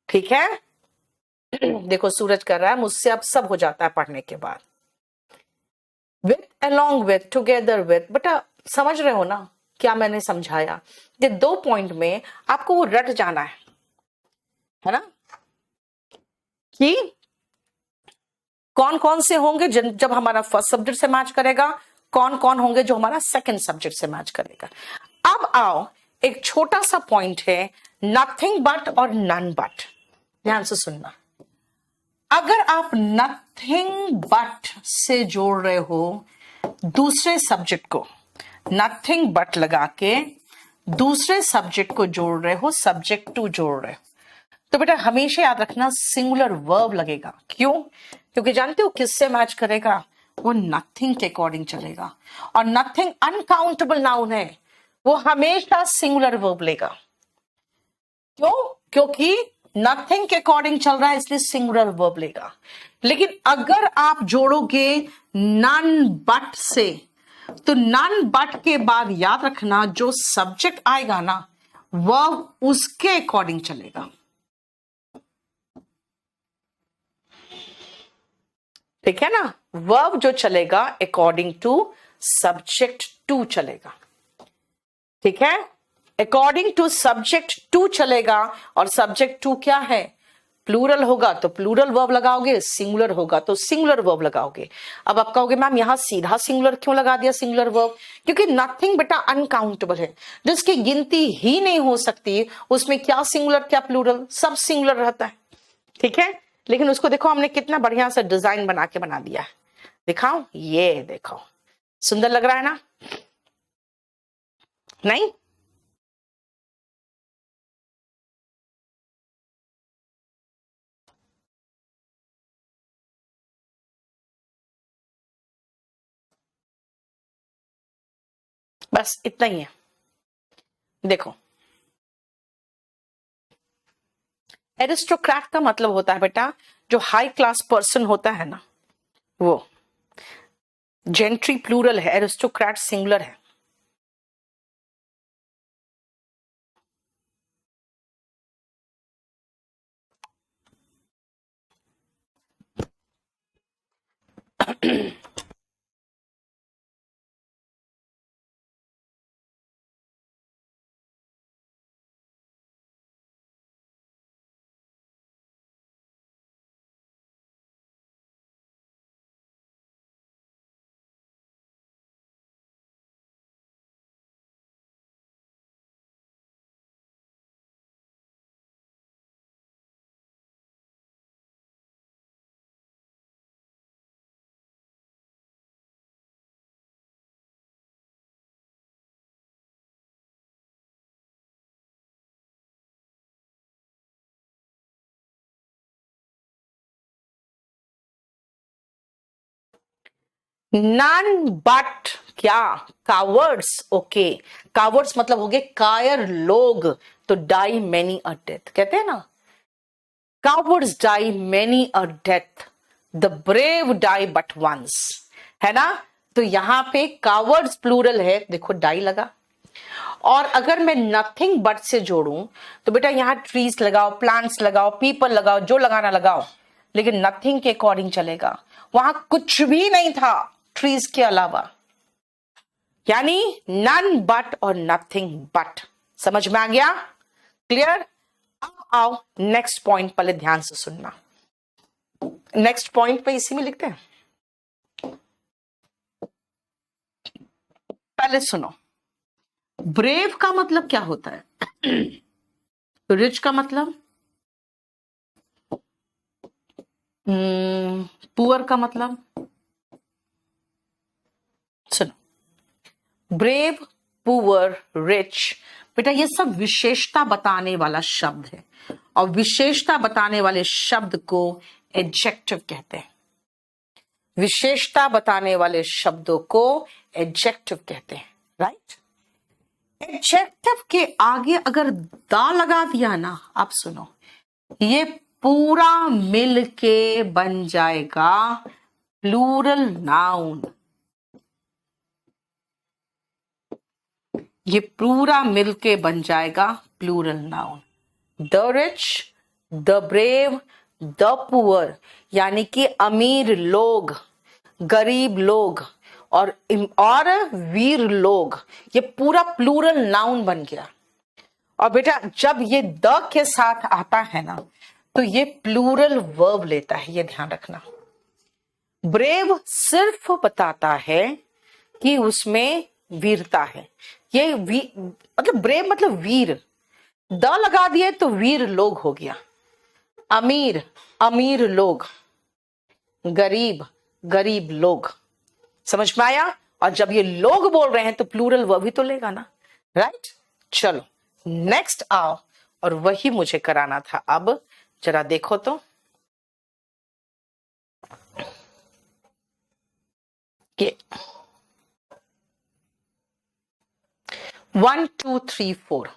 ठीक है। देखो सूरज कर रहा है, मुझसे अब सब हो जाता है पढ़ने के बाद। With, along with, together with, बेटा समझ रहे हो ना क्या मैंने समझाया? ये 2 पॉइंट में आपको वो रट जाना है ना, कि कौन कौन से होंगे जब हमारा फर्स्ट सब्जेक्ट से मैच करेगा, कौन कौन होंगे जो हमारा सेकंड सब्जेक्ट से मैच करेगा। अब आओ, एक छोटा सा पॉइंट है, नथिंग बट और नन बट। ध्यान से सुनना, अगर आप नथिंग बट से जोड़ रहे हो दूसरे सब्जेक्ट को, नथिंग बट लगा के दूसरे सब्जेक्ट को जोड़ रहे हो, सब्जेक्ट टू जोड़ रहे हो, तो बेटा हमेशा याद रखना सिंगुलर वर्ब लगेगा। क्यों? क्योंकि जानते हो किससे मैच करेगा? वो नथिंग के अकॉर्डिंग चलेगा, और नथिंग अनकाउंटेबल नाउन है, वो हमेशा सिंगुलर वर्ब लेगा। क्यों? क्योंकि नथिंग के अकॉर्डिंग चल रहा है इसलिए सिंगुलर वर्ब लेगा। लेकिन अगर आप जोड़ोगे नन बट से, तो नन बट के बाद याद रखना जो सब्जेक्ट आएगा ना वर्ब उसके अकॉर्डिंग चलेगा। ठीक है ना, वर्ब जो चलेगा अकॉर्डिंग टू सब्जेक्ट टू चलेगा। ठीक है, अकॉर्डिंग टू सब्जेक्ट टू चलेगा, और सब्जेक्ट टू क्या है? प्लूरल होगा तो प्लूरल वर्ब लगाओगे, सिंगुलर होगा तो सिंगुलर वर्ब लगाओगे। अब आप कहोगे मैम यहां सीधा सिंगुलर क्यों लगा दिया सिंगुलर वर्ब? क्योंकि नथिंग बेटा अनकाउंटेबल है, जिसकी गिनती ही नहीं हो सकती, उसमें क्या सिंगुलर क्या प्लूरल, सब सिंगुलर रहता है। ठीक है, लेकिन उसको देखो हमने कितना बढ़िया सा डिजाइन बना के बना दिया है। दिखाओ, ये देखो सुंदर लग रहा है ना। नहीं, बस इतना ही है। देखो, एरिस्टोक्रेट का मतलब होता है बेटा जो हाई क्लास पर्सन होता है ना, वो। जेंट्री प्लूरल है, एरिस्टोक्रेट सिंगुलर है। नन बट क्या, कावर्ड्स। ओके, कावर्ड्स मतलब हो गए कायर लोग, तो डाई मेनी अ डेथ कहते हैं ना, cowards die many a death, the brave die but once, है ना। तो यहां पे कावर्ड्स प्लूरल है, देखो डाई लगा। और अगर मैं नथिंग बट से जोड़ूं तो बेटा यहां ट्रीज लगाओ, प्लांट्स लगाओ, पीपल लगाओ, जो लगाना लगाओ, लेकिन नथिंग के अकॉर्डिंग चलेगा। वहां कुछ भी नहीं था ट्रीज के अलावा, यानी नन बट और नथिंग बट। समझ में आ गया? क्लियर? अब आओ नेक्स्ट पॉइंट, पहले ध्यान से सुनना। नेक्स्ट पॉइंट पे इसी में लिखते हैं, पहले सुनो। ब्रेव का मतलब क्या होता है? रिच का मतलब, पुअर का मतलब, सुनो। ब्रेव, पुअर, रिच, बेटा ये सब विशेषता बताने वाला शब्द है, और विशेषता बताने वाले शब्द को एडजेक्टिव कहते हैं। विशेषता बताने वाले शब्दों को एडजेक्टिव कहते हैं, राइट। एडजेक्टिव के आगे अगर दा लगा दिया ना, आप सुनो, ये पूरा मिल के बन जाएगा प्लूरल नाउन। ये पूरा मिलके बन जाएगा plural noun. The rich, the brave, the poor, यानी कि अमीर लोग, गरीब लोग, और वीर लोग, ये पूरा प्लूरल नाउन बन गया। और बेटा जब ये द के साथ आता है ना, तो ये प्लूरल वर्ब लेता है, ये ध्यान रखना। ब्रेव सिर्फ बताता है कि उसमें वीरता है। मतलब ब्रेव मतलब वीर, द लगा दिए तो वीर लोग हो गया। अमीर, अमीर लोग, गरीब, गरीब लोग। समझ में आया? और जब ये लोग बोल रहे हैं तो प्लूरल वर्ब ही तो लेगा ना, राइट। चलो नेक्स्ट आओ, और वही मुझे कराना था। अब जरा देखो तो, ये 1 2 3 4,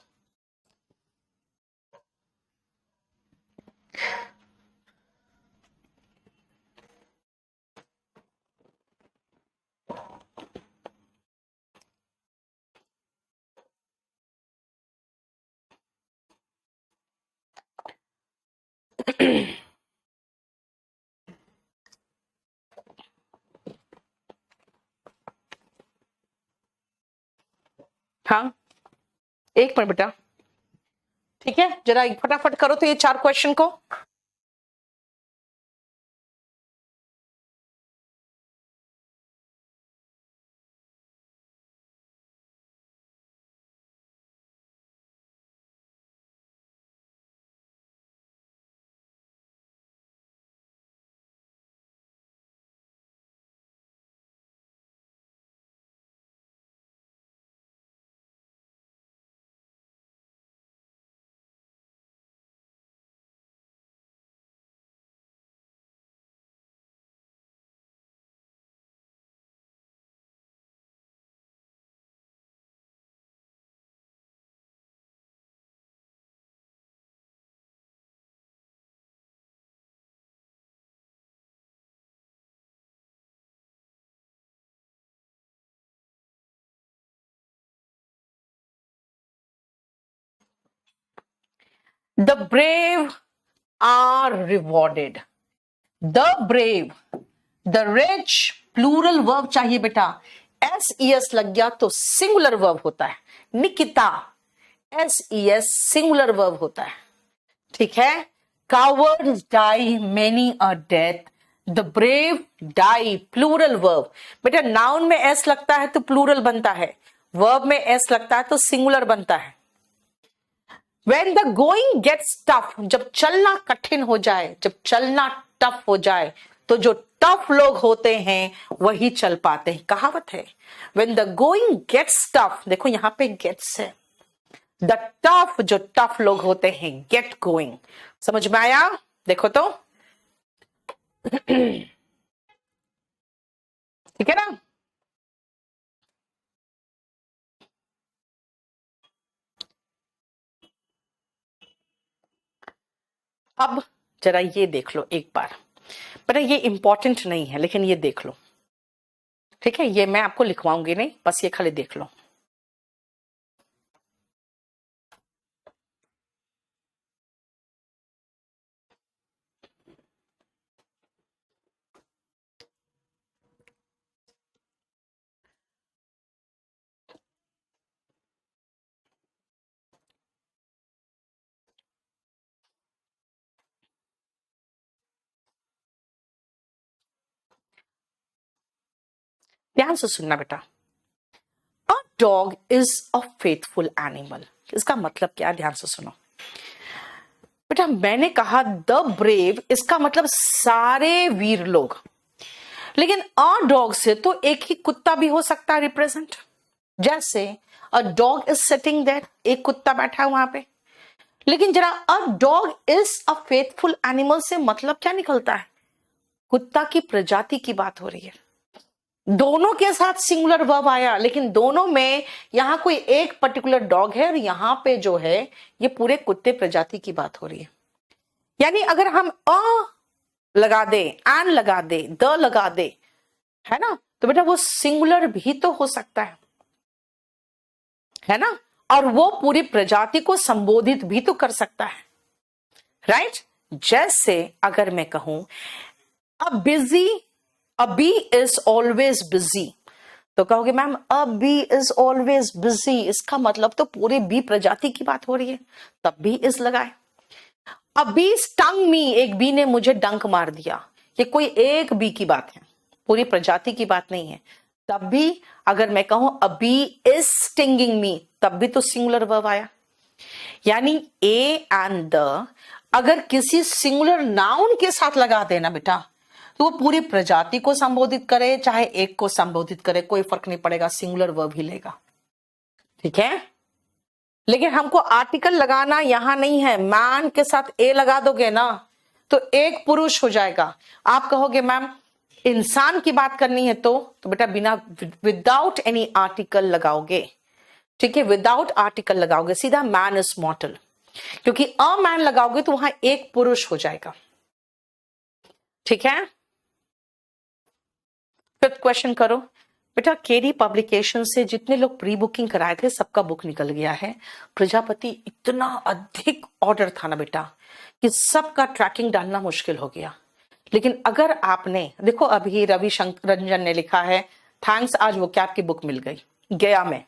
हाँ एक मिनट बेटा, ठीक है, जरा फटाफट करो तो ये 4 क्वेश्चन को। The brave are rewarded, the brave, the rich, plural verb चाहिए बेटा, SES लग गया तो सिंगुलर वर्ब होता है। निकिता, SES सिंगुलर वर्ब होता है, ठीक है। Cowards die many a death, the brave die plural verb. बेटा नाउन में एस लगता है तो प्लूरल बनता है, वर्ब में एस लगता है तो सिंगुलर बनता है। When the going gets tough, जब चलना कठिन हो जाए, जब चलना टफ हो जाए, तो जो टफ लोग होते हैं वही चल पाते हैं, कहावत है। When the going gets tough, देखो यहां पे gets है, द टफ, जो टफ लोग होते हैं गेट गोइंग। समझ में आया? देखो तो ठीक है ना। अब जरा ये देख लो एक बार, पर ये इंपॉर्टेंट नहीं है लेकिन ये देख लो, ठीक है। ये मैं आपको लिखवाऊंगी नहीं, बस ये खाली देख लो। ध्यान से सुनना बेटा। अ dog is a faithful animal, इसका मतलब क्या, ध्यान से सुनो बेटा। मैंने कहा द ब्रेव, इसका मतलब सारे वीर लोग, लेकिन अ डॉग से तो एक ही कुत्ता भी हो सकता है रिप्रेजेंट। जैसे a dog is sitting there, एक कुत्ता बैठा है वहां पे। लेकिन जरा a dog is a faithful animal से मतलब क्या निकलता है, कुत्ता की प्रजाति की बात हो रही है। दोनों के साथ सिंगुलर वर्ब आया, लेकिन दोनों में यहां कोई एक पर्टिकुलर डॉग है और यहां पे जो है ये पूरे कुत्ते प्रजाति की बात हो रही है। यानी अगर हम अ लगा दे, एन लगा दे, द लगा दे, है ना, तो बेटा वो सिंगुलर भी तो हो सकता है ना, और वो पूरी प्रजाति को संबोधित भी तो कर सकता है, राइट। जैसे अगर मैं कहूं a bee is always busy, तो कहोगे ma'am a bee is always busy, इसका मतलब तो पूरे बी प्रजाति की बात हो रही है, तब बी इज लगाए। अ बी स्टंग मी, एक बी ने मुझे डंक मार दिया, ये कोई एक बी की बात है, पूरी प्रजाति की बात नहीं है। तब भी अगर मैं कहूं अ बी इज स्टिंगिंग मी, तब भी तो सिंगुलर वर्ब आया। यानी ए एंड द अगर किसी सिंगुलर नाउन के साथ लगा देना बेटा, तो वो पूरी प्रजाति को संबोधित करे चाहे एक को संबोधित करे, कोई फर्क नहीं पड़ेगा, सिंगुलर वर्ब ही लेगा, ठीक है। लेकिन हमको आर्टिकल लगाना यहां नहीं है, मैन के साथ ए लगा दोगे ना तो एक पुरुष हो जाएगा। आप कहोगे मैम इंसान की बात करनी है तो बेटा बिना विदाउट एनी आर्टिकल लगाओगे, ठीक है, विदाउट आर्टिकल लगाओगे, सीधा मैन इज मॉर्टल, क्योंकि अ मैन लगाओगे तो वहां एक पुरुष हो जाएगा, ठीक है। फिफ्थ क्वेश्चन करो बेटा। केडी पब्लिकेशन से जितने लोग प्री बुकिंग कराए थे सबका बुक निकल गया है। प्रजापति इतना अधिक ऑर्डर था ना बेटा कि सबका ट्रैकिंग डालना मुश्किल हो गया। लेकिन अगर आपने देखो अभी रविशंकर रंजन ने लिखा है थैंक्स, आज वो कैब की बुक मिल गई गया में।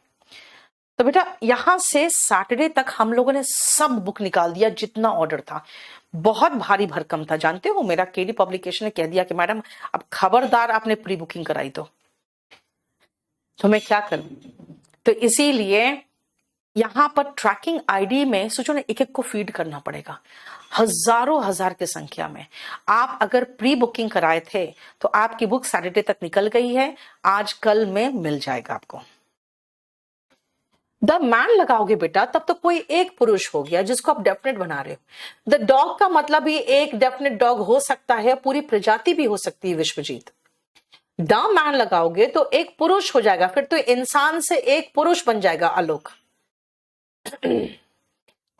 तो बेटा यहां से सैटरडे तक हम लोगों ने सब बुक निकाल दिया जितना ऑर्डर था, बहुत भारी भरकम था। जानते हो मेरा केडी पब्लिकेशन ने कह दिया कि मैडम अब खबरदार आपने प्री बुकिंग कराई तो मैं क्या करूं। तो इसीलिए यहां पर ट्रैकिंग आईडी में सोचो ना, एक एक को फीड करना पड़ेगा, हजारों हजार की संख्या में। आप अगर प्री बुकिंग कराए थे तो आपकी बुक सैटरडे तक निकल गई है, आज कल में मिल जाएगा आपको। द मैन लगाओगे बेटा तब तो कोई एक पुरुष हो गया जिसको आप डेफिनेट बना रहे हो। द डॉग का मतलब ही एक डेफिनेट डॉग हो सकता है, पूरी प्रजाति भी हो सकती है विश्वजीत। द मैन लगाओगे तो एक पुरुष हो जाएगा, फिर तो इंसान से एक पुरुष बन जाएगा आलोक।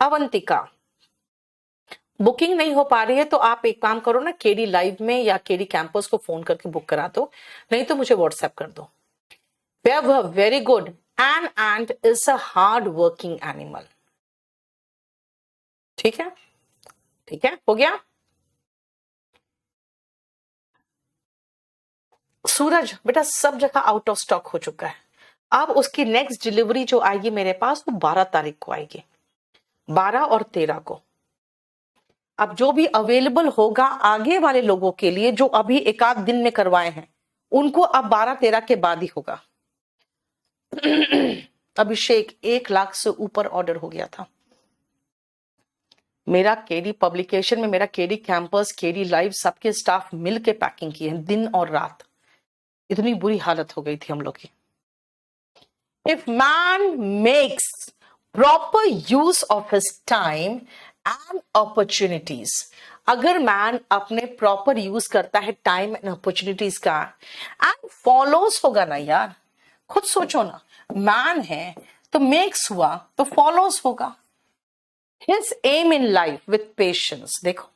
अवंतिका बुकिंग नहीं हो पा रही है तो आप एक काम करो ना, केडी लाइव में या केडी कैंपस को फोन करके बुक करा दो, नहीं तो मुझे व्हाट्सएप कर दो। Vaibhav very good, an ant is a hard working animal. ठीक है, ठीक है, हो गया। सूरज बेटा सब जगह आउट ऑफ स्टॉक हो चुका है। अब उसकी नेक्स्ट डिलीवरी जो आएगी मेरे पास वो 12 तारीख को आएगी, 12 और 13 को। अब जो भी अवेलेबल होगा आगे वाले लोगों के लिए जो अभी एक आध दिन में करवाए हैं, उनको अब 12-13 के बाद ही होगा। अभिषेक 1 लाख से ऊपर ऑर्डर हो गया था। मेरा केडी पब्लिकेशन में, मेरा केडी कैंपस, केडी लाइव, सबके स्टाफ मिलके पैकिंग किए हैं दिन और रात। इतनी बुरी हालत हो गई थी हम लोग की। If man makes proper use of his time and opportunities, अगर मैन अपने प्रॉपर यूज करता है टाइम एंड अपॉर्चुनिटीज का, एंड फॉलोस होगा ना यार, खुद सोचो ना, मैन है तो मेक्स हुआ तो फॉलोस होगा। His aim in life with patience, देखो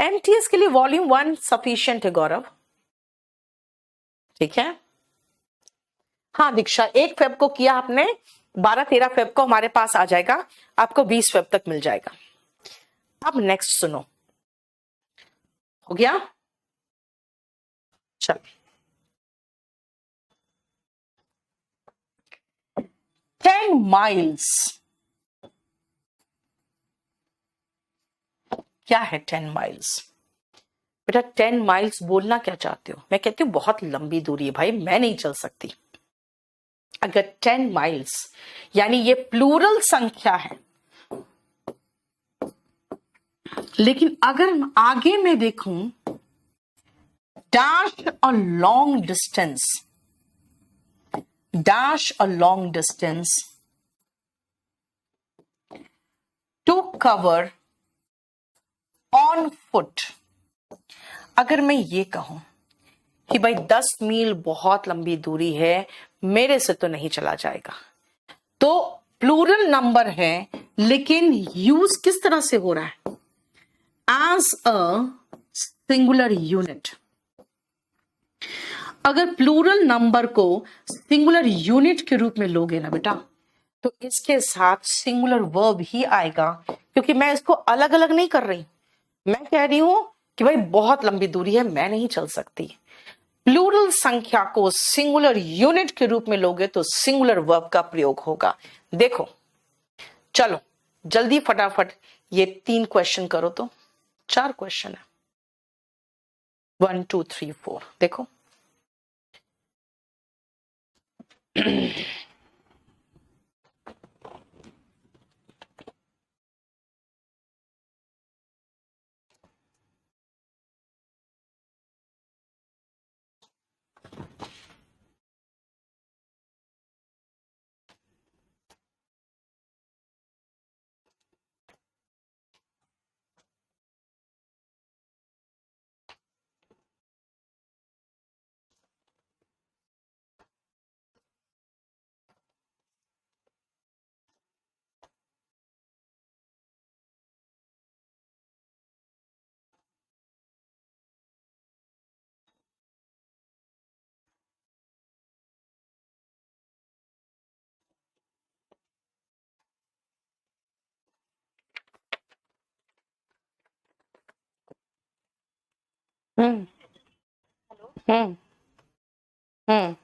एमटीएस के लिए वॉल्यूम 1 सफिशिएंट है गौरव, ठीक है। हाँ दीक्षा 1 फेब को किया आपने, 12-13 फेब को हमारे पास आ जाएगा, आपको 20 फेब तक मिल जाएगा। अब नेक्स्ट सुनो, हो गया, चल 10 माइल्स, क्या है 10 माइल्स बेटा? 10 माइल्स बोलना क्या चाहते हो? मैं कहती हूँ बहुत लंबी दूरी है भाई, मैं नहीं चल सकती। अगर 10 माइल्स यानी ये प्लूरल संख्या है, लेकिन अगर आगे मैं देखूं dash a long distance, dash a long distance to cover on foot, अगर मैं ये कहूं कि भाई 10 मील बहुत लंबी दूरी है, मेरे से तो नहीं चला जाएगा, तो प्लूरल नंबर है लेकिन यूज किस तरह से हो रहा है? As a singular unit. अगर प्लूरल नंबर को सिंगुलर यूनिट के रूप में लोगे ना बेटा, तो इसके साथ सिंगुलर वर्ब ही आएगा, क्योंकि मैं इसको अलग अलग नहीं कर रही, मैं कह रही हूं कि भाई बहुत लंबी दूरी है, मैं नहीं चल सकती। प्लूरल संख्या को सिंगुलर यूनिट के रूप में लोगे तो सिंगुलर वर्ब का प्रयोग होगा। देखो चलो जल्दी फटाफट ये 3 क्वेश्चन करो, तो 4 क्वेश्चन है, 1 2 3 4, देखो हम्म हम्म हम्म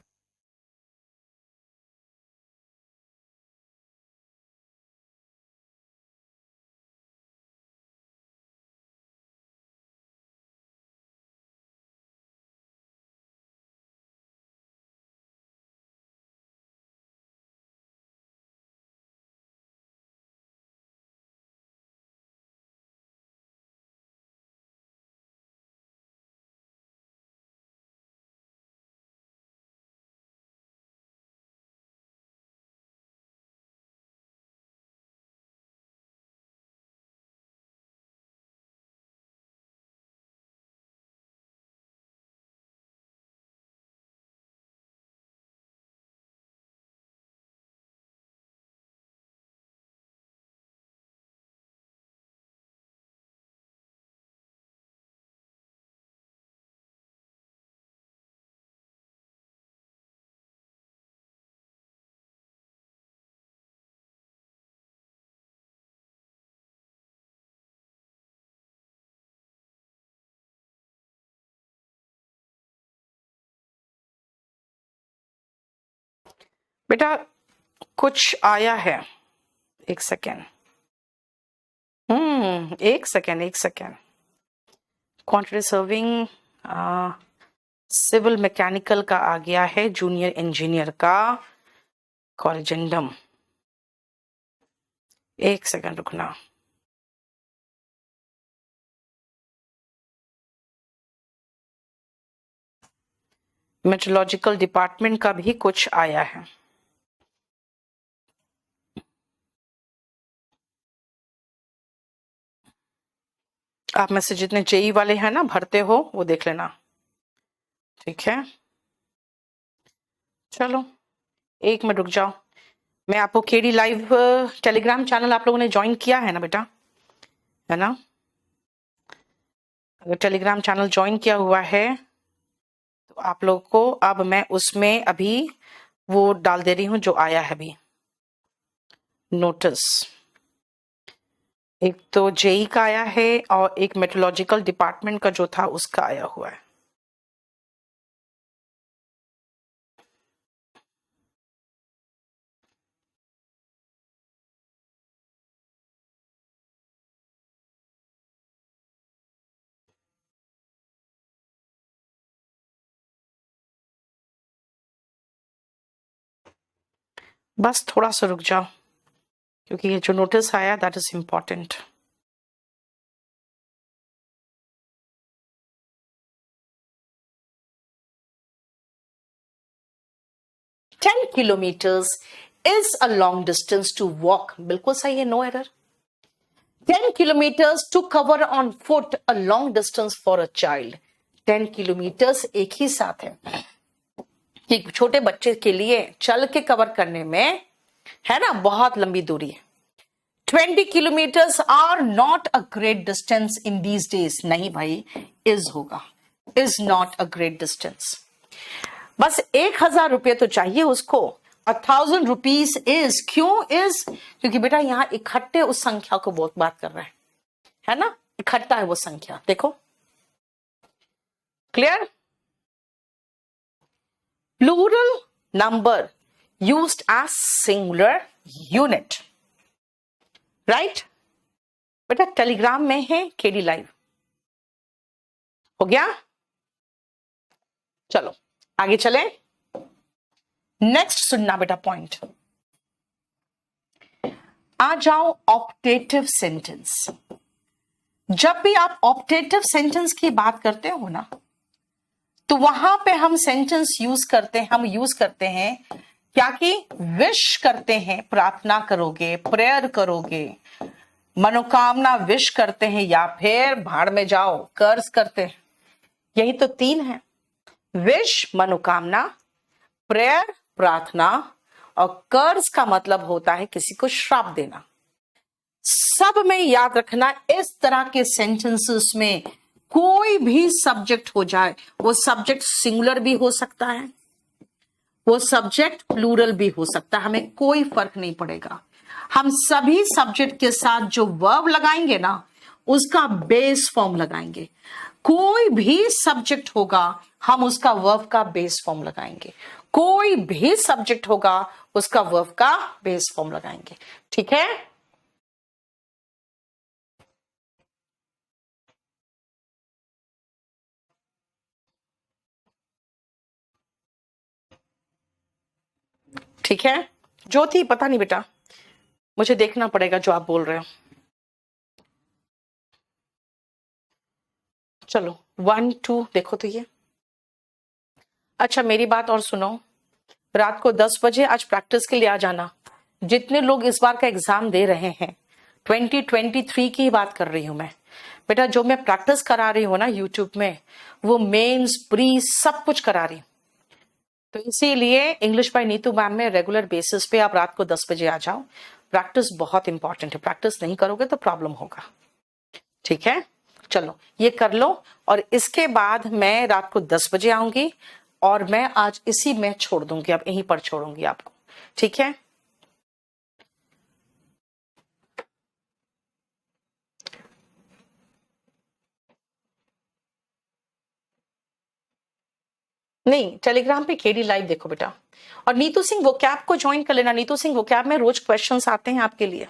बेटा कुछ आया है, एक सेकेंड, एक second. Quantity serving civil mechanical का आ गया है, जूनियर इंजीनियर का कॉलेजेंडम। एक सेकेंड रुकना। मेट्रोलॉजिकल डिपार्टमेंट का भी कुछ आया है। आप में से जितने जेई वाले हैं ना भरते हो वो देख लेना, ठीक है। चलो एक मिनट रुक जाओ, मैं आपको केडी लाइव टेलीग्राम चैनल आप लोगों ने ज्वाइन किया है ना बेटा, है ना? अगर टेलीग्राम चैनल ज्वाइन किया हुआ है तो आप लोग को अब मैं उसमें अभी वो डाल दे रही हूँ जो आया है अभी नोटिस। एक तो जेई का आया है और एक मेट्रोलॉजिकल डिपार्टमेंट का जो था उसका आया हुआ है। बस थोड़ा सा रुक जाओ क्योंकि ये जो नोटिस आया that is important. Ten kilometres is a long distance to walk, बिल्कुल सही है, no error. 10 kilometers to cover on foot a long distance for a child। 10 kilometers एक ही साथ है कि छोटे बच्चे के लिए चल के कवर करने में, है ना, बहुत लंबी दूरी है। 20 kilometers are not a great distance in these days। नहीं भाई, is होगा, is not a great distance। बस 1,000 रुपये तो चाहिए उसको। 1,000 rupees is, क्यों is? क्योंकि बेटा यहां इकट्ठे उस संख्या को बहुत बात कर रहा है ना, इकट्ठा है वो संख्या, देखो clear. Plural number used as singular unit, right बेटा। टेलीग्राम में है केडी लाइव, हो गया। चलो आगे चले, नेक्स्ट सुनना बेटा पॉइंट। आ जाओ ऑप्टेटिव सेंटेंस। जब भी आप ऑप्टेटिव सेंटेंस की बात करते हो ना तो वहां पे हम सेंटेंस यूज करते हैं, हम यूज करते हैं क्या कि विश करते हैं, प्रार्थना करोगे, प्रेयर करोगे, मनोकामना विश करते हैं, या फिर भाड़ में जाओ कर्ज करते हैं। यही तो तीन है, विश मनोकामना, प्रेयर प्रार्थना, और कर्ज का मतलब होता है किसी को श्राप देना। सब में याद रखना, इस तरह के सेंटेंसेस में कोई भी सब्जेक्ट हो जाए, वो सब्जेक्ट सिंगुलर भी हो सकता है, वो सब्जेक्ट प्लूरल भी हो सकता है, हमें कोई फर्क नहीं पड़ेगा। हम सभी सब्जेक्ट के साथ जो वर्ब लगाएंगे ना उसका बेस फॉर्म लगाएंगे। कोई भी सब्जेक्ट होगा हम उसका वर्ब का बेस फॉर्म लगाएंगे, कोई भी सब्जेक्ट होगा उसका वर्ब का बेस फॉर्म लगाएंगे, ठीक है। ठीक है ज्योति, पता नहीं बेटा, मुझे देखना पड़ेगा जो आप बोल रहे हो। चलो 1 2 देखो तो ये। अच्छा मेरी बात और सुनो, रात को 10 बजे आज प्रैक्टिस के लिए आ जाना। जितने लोग इस बार का एग्जाम दे रहे हैं, 2023 की बात कर रही हूं मैं बेटा, जो मैं प्रैक्टिस करा रही हूँ ना यूट्यूब में, वो मेंस प्री सब कुछ करा रही हूँ। तो इसीलिए इंग्लिश बाय नीतू मैम में रेगुलर बेसिस पे आप रात को 10 बजे आ जाओ। प्रैक्टिस बहुत इंपॉर्टेंट है, प्रैक्टिस नहीं करोगे तो प्रॉब्लम होगा, ठीक है। चलो ये कर लो, और इसके बाद मैं रात को 10 बजे आऊंगी और मैं आज इसी में छोड़ दूंगी, अब यहीं पर छोड़ूंगी आपको, ठीक है। नहीं, टेलीग्राम पे केडी लाइव देखो बेटा, और नीतू सिंह वो कैब को ज्वाइन कर लेना। नीतू सिंह वो कैब में रोज क्वेश्चंस आते हैं आपके लिए।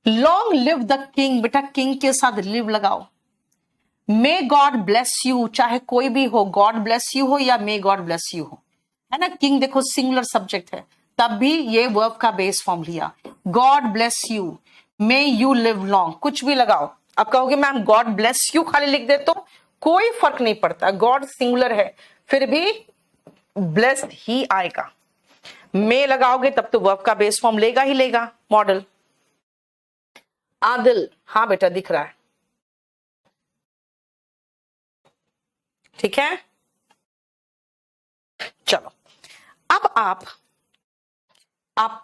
लॉन्ग लिव द किंग, बेटा किंग के साथ लिव लगाओ। मे गॉड ब्लेस यू, चाहे कोई भी हो, गॉड ब्लेस यू हो या मे गॉड ब्लेस यू हो, है ना। किंग देखो सिंगुलर सब्जेक्ट है, तब भी ये वर्ब का बेस फॉर्म लिया। God bless you, may you live long, कुछ भी लगाओ। आप कहोगे मैम गॉड ब्लेस यू खाली लिख दे तो कोई फर्क नहीं पड़ता, गॉड सिंगुलर है फिर भी ब्लेस्ड ही आएगा। मे लगाओगे तब तो वर्ब का बेस फॉर्म लेगा ही लेगा मॉडल। आदिल, हाँ बेटा दिख रहा है, ठीक है। चलो अब आप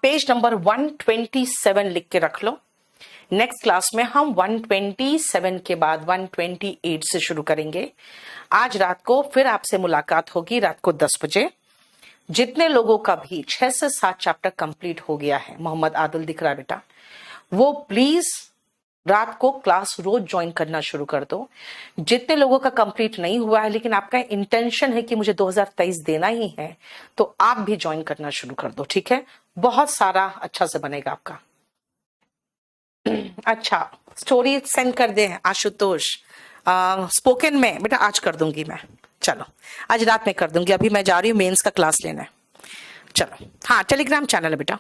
पेज नंबर 127 लिख के रख लो। नेक्स्ट क्लास में हम 127 के बाद 128 से शुरू करेंगे। आज रात को फिर आपसे मुलाकात होगी, रात को 10 बजे। जितने लोगों का भी 6 से 7 चैप्टर कंप्लीट हो गया है, मोहम्मद आदिल दिख रहा है बेटा, वो प्लीज रात को क्लास रोज ज्वाइन करना शुरू कर दो। जितने लोगों का कंप्लीट नहीं हुआ है लेकिन आपका इंटेंशन है कि मुझे 2023 देना ही है, तो आप भी ज्वाइन करना शुरू कर दो, ठीक है। बहुत सारा अच्छा से बनेगा आपका। अच्छा, स्टोरी सेंड कर दे आशुतोष। स्पोकन में बेटा आज कर दूंगी मैं, चलो आज रात में कर दूंगी, अभी मैं जा रही हूँ मेंस का क्लास लेना है। चलो हाँ, टेलीग्राम चैनल है बेटा।